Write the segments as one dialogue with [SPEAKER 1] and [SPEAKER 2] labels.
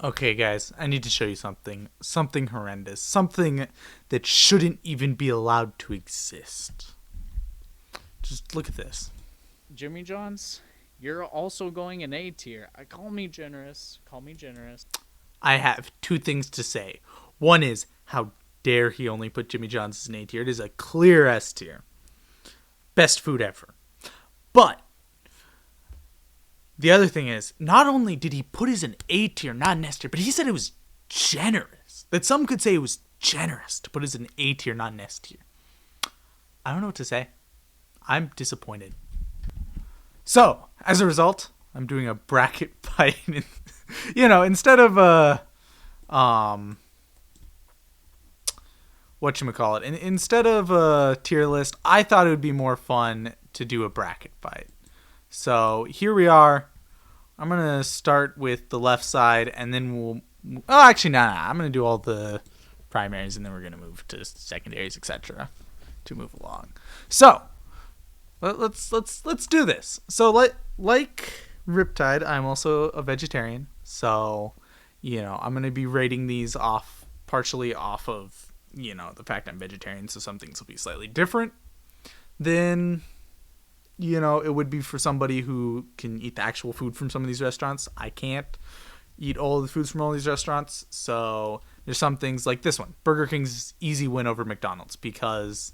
[SPEAKER 1] Okay, guys, I need to show you something. Something horrendous. Something that shouldn't even be allowed to exist. Just look at this.
[SPEAKER 2] Jimmy Johns, you're also going in A tier. Call me generous. Call me generous.
[SPEAKER 1] I have two things to say. One is, how dare he only put Jimmy John's as an A tier? It is a clear S tier. Best food ever. But the other thing is, not only did he put as an A tier, not an S tier, but he said it was generous. That some could say it was generous to put as an A tier, not an S tier. I don't know what to say. I'm disappointed. So, as a result, I'm doing a bracket fight. Instead of whatchamacallit, instead of a tier list, I thought it would be more fun to do a bracket fight. So here we are. I'm gonna start with the left side, and then we'll. Oh, actually, no. I'm gonna do all the primaries, and then we're gonna move to secondaries, etc. to move along. So let's do this. So like Riptide, I'm also a vegetarian. So I'm gonna be rating these off partially off of the fact I'm vegetarian. So some things will be slightly different than it would be for somebody who can eat the actual food from some of these restaurants. I can't eat all of the foods from all these restaurants. So there's some things like this one. Burger King's easy win over McDonald's because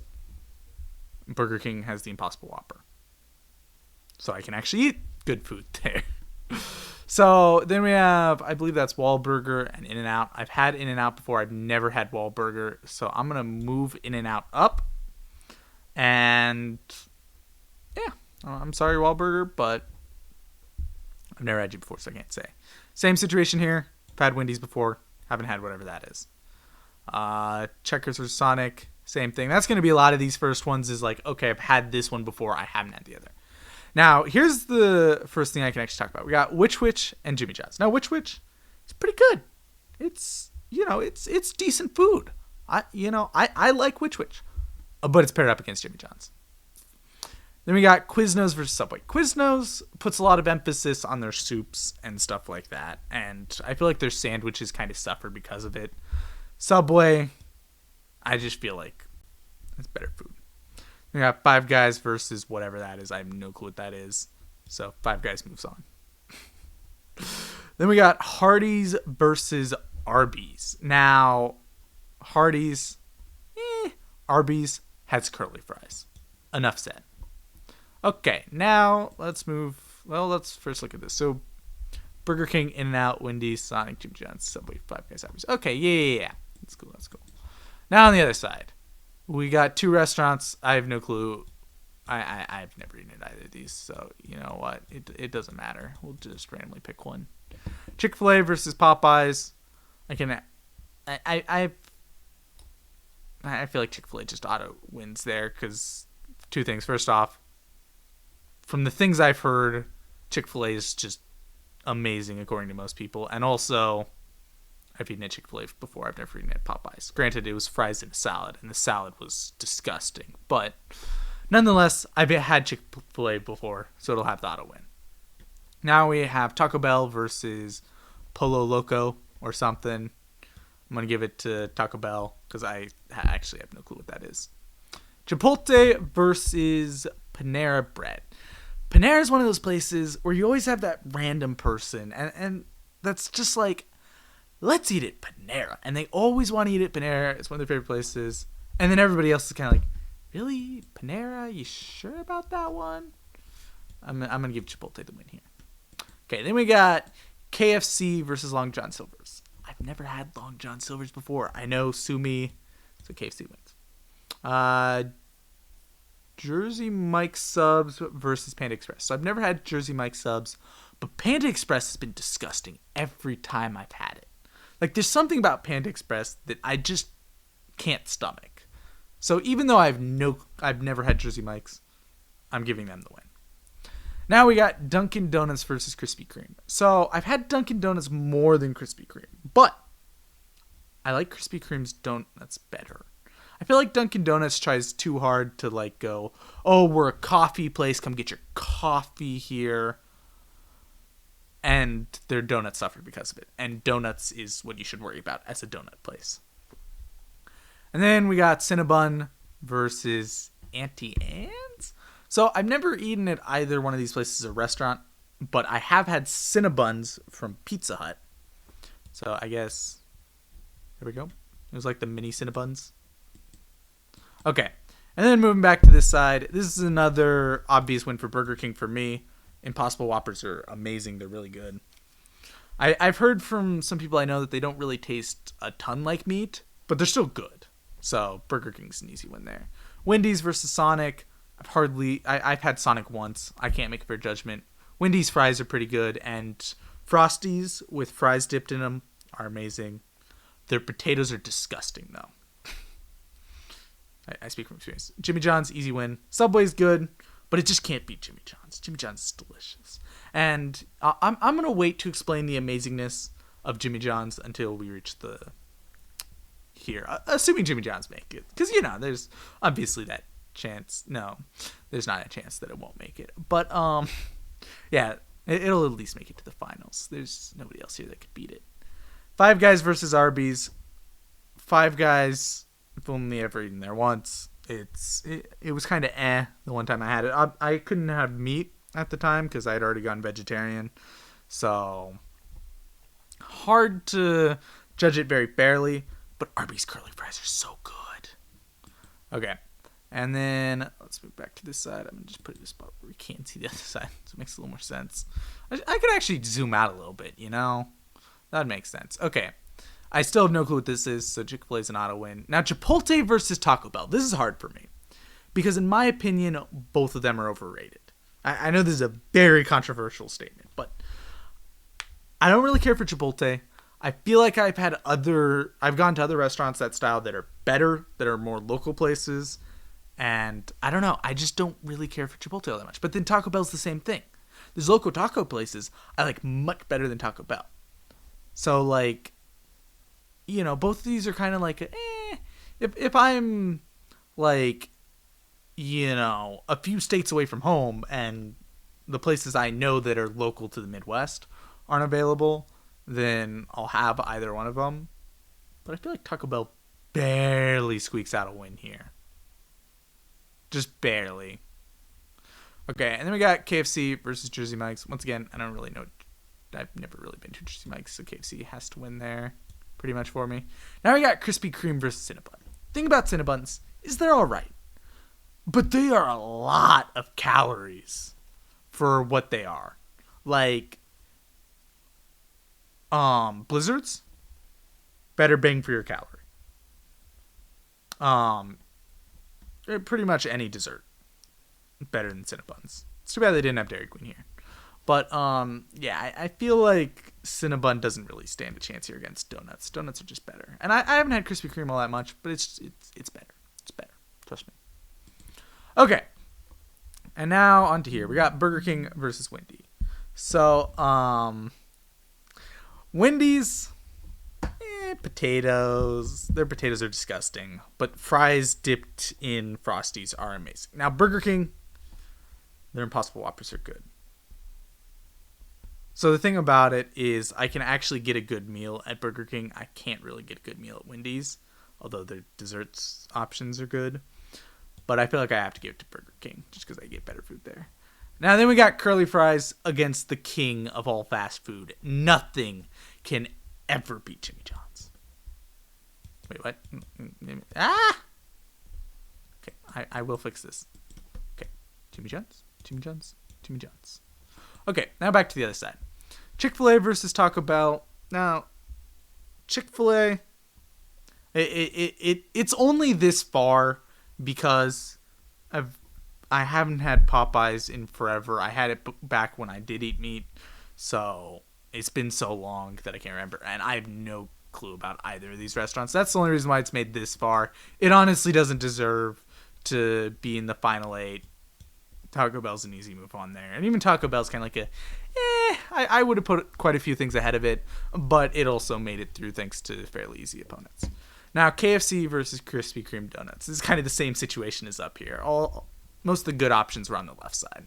[SPEAKER 1] Burger King has the Impossible Whopper. So I can actually eat good food there. So then we have, I believe that's Wahlburger and In-N-Out. I've had In-N-Out before. I've never had Wahlburger. So I'm going to move In-N-Out up. And yeah, I'm sorry, Wahlburger, but I've never had you before, so I can't say. Same situation here. I've had Wendy's before. Haven't had whatever that is. Checkers or Sonic, same thing. That's going to be a lot of these first ones is like, okay, I've had this one before. I haven't had the other. Now, here's the first thing I can actually talk about. We got Which and Jimmy John's. Now, Which is pretty good. It's it's decent food. I like Which, but it's paired up against Jimmy John's. Then we got Quiznos versus Subway. Quiznos puts a lot of emphasis on their soups and stuff like that, and I feel like their sandwiches kind of suffer because of it. Subway, I just feel like it's better food. We got Five Guys versus whatever that is. I have no clue what that is. So Five Guys moves on. Then we got Hardee's versus Arby's. Now, Hardee's, Arby's has curly fries. Enough said. Okay, now let's move. Well, let's first look at this. So, Burger King, In-N-Out, Wendy's, Sonic, Jimmy John's, Subway, Five Guys, Arby's. Okay, yeah. That's cool. Now on the other side, we got two restaurants. I have no clue. I've never eaten at either of these, so you know what? It doesn't matter. We'll just randomly pick one. Chick-fil-A versus Popeyes. I feel like Chick-fil-A just auto wins there because two things. First off, from the things I've heard, Chick-fil-A is just amazing according to most people, and also I've eaten at Chick-fil-A before. I've never eaten at Popeyes. Granted, it was fries in a salad, and the salad was disgusting. But nonetheless, I've had Chick-fil-A before, so it'll have the auto win. Now we have Taco Bell versus Polo Loco or something. I'm going to give it to Taco Bell because I actually have no clue what that is. Chipotle versus Panera Bread. Panera is one of those places where you always have that random person, and that's just like, let's eat at Panera. And they always want to eat at Panera. It's one of their favorite places. And then everybody else is kind of like, really? Panera? You sure about that one? I'm going to give Chipotle the win here. Okay, then we got KFC versus Long John Silver's. I've never had Long John Silver's before. I know, sue me. So KFC wins. Jersey Mike subs versus Panda Express. So I've never had Jersey Mike subs, but Panda Express has been disgusting every time I've had it. Like, there's something about Panda Express that I just can't stomach. So even though I've never had Jersey Mike's, I'm giving them the win. Now we got Dunkin' Donuts versus Krispy Kreme. So I've had Dunkin' Donuts more than Krispy Kreme, but I like Krispy Kreme's donuts better. I feel like Dunkin' Donuts tries too hard to like go, oh, we're a coffee place. Come get your coffee here. and their donuts suffer because of it. And donuts is what you should worry about as a donut place. And then we got Cinnabon versus Auntie Anne's. So I've never eaten at either one of these places as a restaurant, but I have had Cinnabons from Pizza Hut. So I guess there we go. It was like the mini Cinnabons. Okay. And then moving back to this side, this is another obvious win for Burger King for me. Impossible Whoppers are amazing. They're really good. I've heard from some people I know that they don't really taste a ton like meat, but they're still good. So Burger King's an easy win there. Wendy's versus Sonic. I've had Sonic once. I can't make a fair judgment. Wendy's fries are pretty good, and Frosties with fries dipped in them are amazing. Their potatoes are disgusting, though. I speak from experience. Jimmy John's, easy win. Subway's good, but it just can't beat Jimmy John's. Jimmy John's is delicious. And I'm going to wait to explain the amazingness of Jimmy John's until we reach here. Assuming Jimmy John's make it. Because, there's obviously that chance. No, there's not a chance that it won't make it. But, yeah, it'll at least make it to the finals. There's nobody else here that could beat it. Five Guys versus Arby's. Five Guys, I've only ever eaten there once. It was kind of the one time I had it. I couldn't have meat at the time because I had already gone vegetarian. So, hard to judge it very fairly. But Arby's curly fries are so good. Okay. And then, let's move back to this side. I'm going to just put it in a spot where we can't see the other side. So it makes a little more sense. I could actually zoom out a little bit, That would make sense. Okay. I still have no clue what this is, so Chick-fil-A is an auto win. Now, Chipotle versus Taco Bell. This is hard for me. Because in my opinion, both of them are overrated. I know this is a very controversial statement, but I don't really care for Chipotle. I feel like I've gone to other restaurants that style that are better, that are more local places, and I don't know, I just don't really care for Chipotle all that much. But then Taco Bell's the same thing. There's local taco places I like much better than Taco Bell. So, like, both of these are kind of like, if I'm, like, a few states away from home and the places I know that are local to the Midwest aren't available, then I'll have either one of them. But I feel like Taco Bell barely squeaks out a win here. Just barely. Okay, and then we got KFC versus Jersey Mike's. Once again, I don't really know. I've never really been to Jersey Mike's, so KFC has to win there pretty much for me. Now we got Krispy Kreme versus Cinnabon. Thing about Cinnabons is they're alright. But they are a lot of calories for what they are. Like, Blizzards, better bang for your calorie. Pretty much any dessert better than Cinnabons. It's too bad they didn't have Dairy Queen here. But yeah, I feel like Cinnabon doesn't really stand a chance here against donuts. Donuts are just better. And I haven't had Krispy Kreme all that much, but it's better. It's better. Trust me. Okay. And now on to here. We got Burger King versus Wendy. So, Wendy's, potatoes. Their potatoes are disgusting. But fries dipped in Frosties are amazing. Now, Burger King, their Impossible Whoppers are good. So the thing about it is I can actually get a good meal at Burger King. I can't really get a good meal at Wendy's, although their desserts options are good. But I feel like I have to give it to Burger King just because I get better food there. Now then we got curly fries against the king of all fast food. Nothing can ever beat Jimmy John's. Wait, what? Okay, I will fix this. Okay, Jimmy John's. Okay, now back to the other side. Chick-fil-A versus Taco Bell. Now, Chick-fil-A, it's only this far because I haven't had Popeyes in forever. I had it back when I did eat meat, so it's been so long that I can't remember, and I have no clue about either of these restaurants. That's the only reason why it's made this far. It honestly doesn't deserve to be in the final 8. Taco Bell's an easy move on there. And even Taco Bell's kind of like I would have put quite a few things ahead of it, but it also made it through thanks to fairly easy opponents. Now, KFC versus Krispy Kreme donuts. This is kind of the same situation as up here. Most of the good options were on the left side,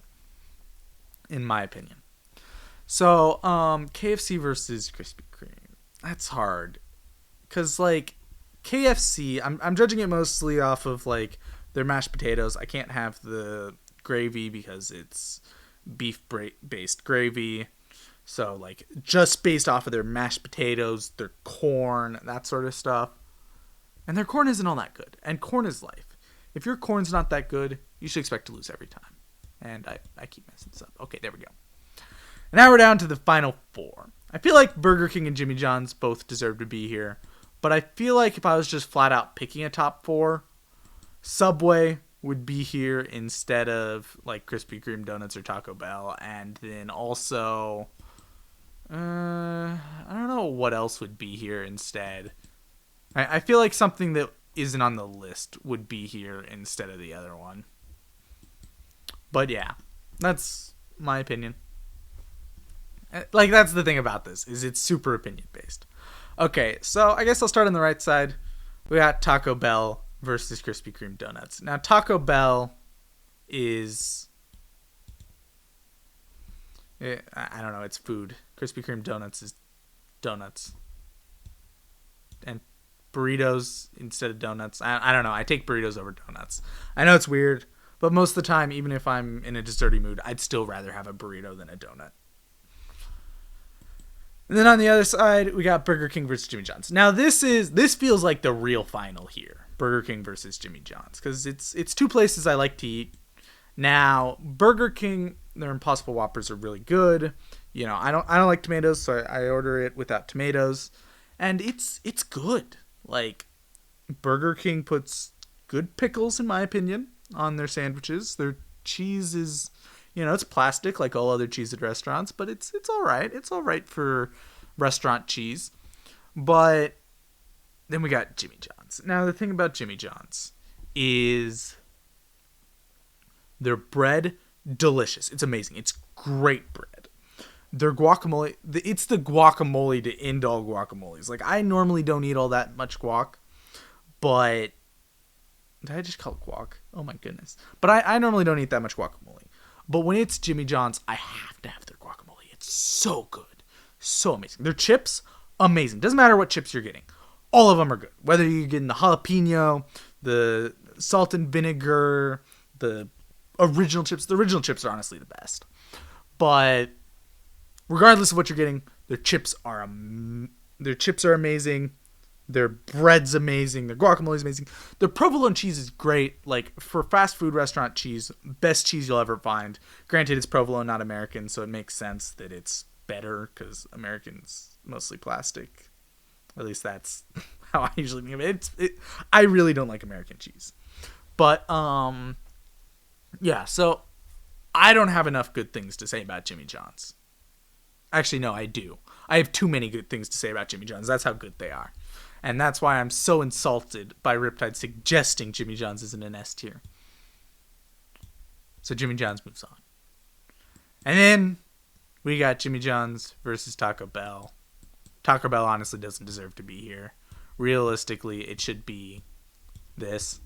[SPEAKER 1] in my opinion. So, KFC versus Krispy Kreme. That's hard. Cause like KFC, I'm judging it mostly off of like their mashed potatoes. I can't have the gravy because it's based gravy. So like just based off of their mashed potatoes, their corn, that sort of stuff. And their corn isn't all that good. And corn is life. If your corn's not that good, you should expect to lose every time. And I keep messing this up. Okay, there we go. And now we're down to the final four. I feel like Burger King and Jimmy John's both deserve to be here. But I feel like if I was just flat out picking a top four, Subway would be here instead of like Krispy Kreme donuts or Taco Bell. And then also, I don't know what else would be here instead. I feel like something that isn't on the list would be here instead of the other one. But yeah, that's my opinion. Like, that's the thing about this, is it's super opinion based. Okay, so I guess I'll start on the right side. We got Taco Bell versus Krispy Kreme donuts. Now, Taco Bell is, I don't know, it's food. Krispy Kreme donuts is donuts. And burritos instead of donuts. I don't know. I take burritos over donuts. I know it's weird, but most of the time, even if I'm in a desserty mood, I'd still rather have a burrito than a donut. And then on the other side, we got Burger King versus Jimmy John's. Now this feels like the real final here. Burger King versus Jimmy John's, because it's two places I like to eat. Now, Burger King, their Impossible Whoppers are really good. You know, I don't like tomatoes, so I order it without tomatoes. And it's good. Like, Burger King puts good pickles, in my opinion, on their sandwiches. Their cheese is, you know, it's plastic like all other cheese at restaurants, but it's all right. It's all right for restaurant cheese. But then we got Jimmy John's. Now, the thing about Jimmy John's is their bread, delicious. It's amazing. It's great bread. Their guacamole, it's the guacamole to end all guacamoles. Like, I normally don't eat all that much guac, but did I just call it guac? Oh my goodness. But I normally don't eat that much guacamole. But when it's Jimmy John's, I have to have their guacamole. It's so good. So amazing. Their chips, amazing. Doesn't matter what chips you're getting. All of them are good. Whether you're getting the jalapeno, the salt and vinegar, the original chips. The original chips are honestly the best. But regardless of what you're getting, their chips are amazing. Their bread's amazing. Their guacamole's amazing. Their provolone cheese is great. Like, for fast food restaurant cheese, best cheese you'll ever find. Granted, it's provolone, not American, so it makes sense that it's better because American's mostly plastic. At least that's how I usually think of it. I really don't like American cheese. But, yeah, so I don't have enough good things to say about Jimmy John's. Actually, no, I do. I have too many good things to say about Jimmy John's. That's how good they are. And that's why I'm so insulted by Riptide suggesting Jimmy John's isn't an S tier. So Jimmy John's moves on. And then we got Jimmy John's versus Taco Bell. Taco Bell honestly doesn't deserve to be here. Realistically, it should be this.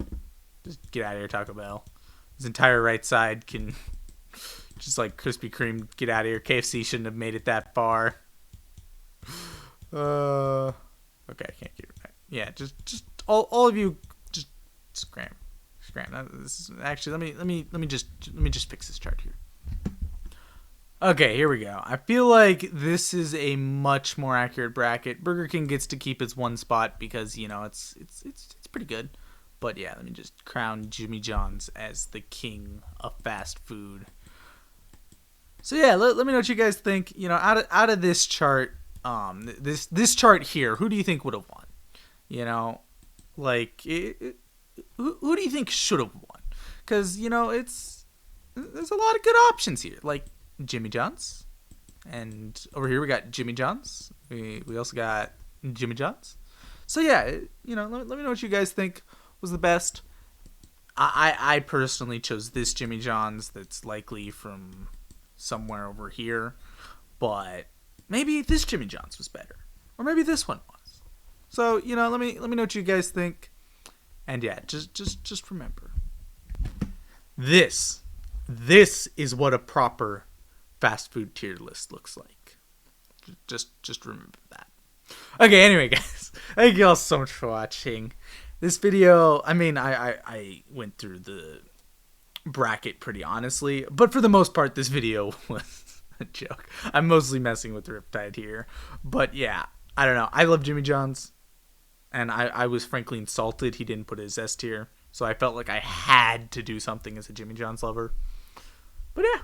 [SPEAKER 1] Just get out of here, Taco Bell. His entire right side can, just like Krispy Kreme, get out of here. KFC shouldn't have made it that far. Okay, I can't get it right. Yeah, just all of you, just scram. This is actually let me just fix this chart here. Okay, here we go. I feel like this is a much more accurate bracket. Burger King gets to keep its one spot because, you know, it's pretty good. But yeah, let me just crown Jimmy John's as the king of fast food. So yeah, let me know what you guys think. You know, out of this chart, this chart here, who do you think would have won? You know, like, who do you think should have won? Because, you know, there's a lot of good options here, like Jimmy John's, and over here we got Jimmy John's. We also got Jimmy John's. So yeah, you know, let me know what you guys think was the best. I personally chose this Jimmy John's. That's likely from somewhere over here, but maybe this Jimmy John's was better, or maybe this one was. So, you know, let me know what you guys think. And yeah, just remember, this is what a proper fast food tier list looks like. Just remember that. Okay, anyway, guys, thank you all so much for watching this video. I mean, I went through the bracket pretty honestly, but for the most part, this video was a joke. I'm mostly messing with Riptide here, but yeah, I don't know. I love Jimmy John's, and I was frankly insulted he didn't put his S tier, so I felt like I had to do something as a Jimmy John's lover. But yeah,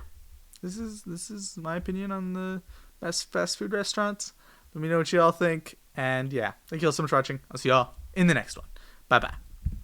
[SPEAKER 1] this is my opinion on the best fast food restaurants. Let me know what you all think. And yeah, thank you all so much for watching. I'll see y'all in the next one. Bye bye.